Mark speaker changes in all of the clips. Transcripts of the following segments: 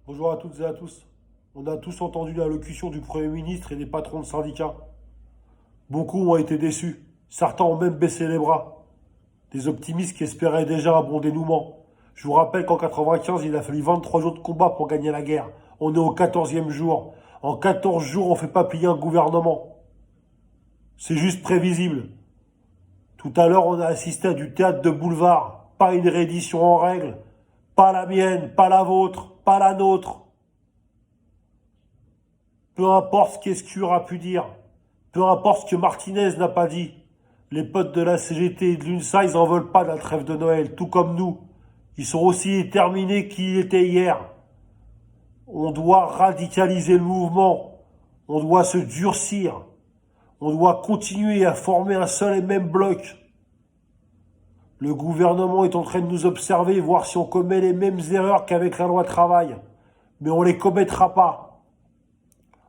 Speaker 1: Bonjour à toutes et à tous. On a tous entendu l'allocution du Premier ministre et des patrons de syndicats. Beaucoup ont été déçus. Certains ont même baissé les bras. Des optimistes qui espéraient déjà un bon dénouement. Je vous rappelle qu'en 95, il a fallu 23 jours de combat pour gagner la guerre. On est au 14e jour. En 14 jours, on ne fait pas plier un gouvernement. C'est juste prévisible. Tout à l'heure, on a assisté à du théâtre de boulevard. Pas une réédition en règle. Pas la mienne, pas la vôtre, pas la nôtre. Peu importe ce qu'Escure a pu dire, peu importe ce que Martinez n'a pas dit, les potes de la CGT et de l'UNSA, ils n'en veulent pas de la trêve de Noël, tout comme nous. Ils sont aussi déterminés qu'ils étaient hier. On doit radicaliser le mouvement, on doit se durcir, on doit continuer à former un seul et même bloc. Le gouvernement est en train de nous observer, voir si on commet les mêmes erreurs qu'avec la loi travail. Mais on ne les commettra pas.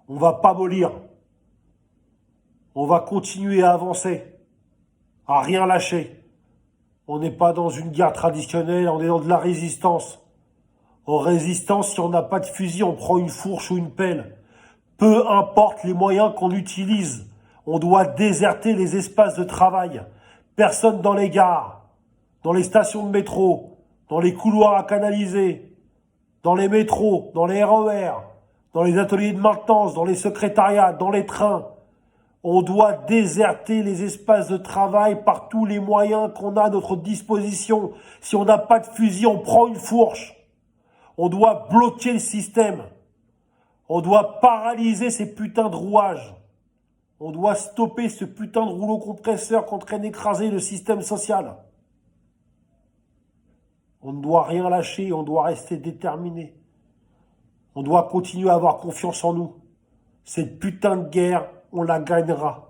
Speaker 1: On va pas mollir. On va continuer à avancer, à rien lâcher. On n'est pas dans une guerre traditionnelle, on est dans de la résistance. En résistance, si on n'a pas de fusil, on prend une fourche ou une pelle. Peu importe les moyens qu'on utilise, on doit déserter les espaces de travail. Personne dans les gares, dans les stations de métro, dans les couloirs à canaliser, dans les métros, dans les RER, dans les ateliers de maintenance, dans les secrétariats, dans les trains. On doit déserter les espaces de travail par tous les moyens qu'on a à notre disposition. Si on n'a pas de fusil, on prend une fourche. On doit bloquer le système. On doit paralyser ces putains de rouages. On doit stopper ce putain de rouleau compresseur qui entraîne d'écraser le système social. On ne doit rien lâcher, on doit rester déterminé. On doit continuer à avoir confiance en nous. Cette putain de guerre, on la gagnera.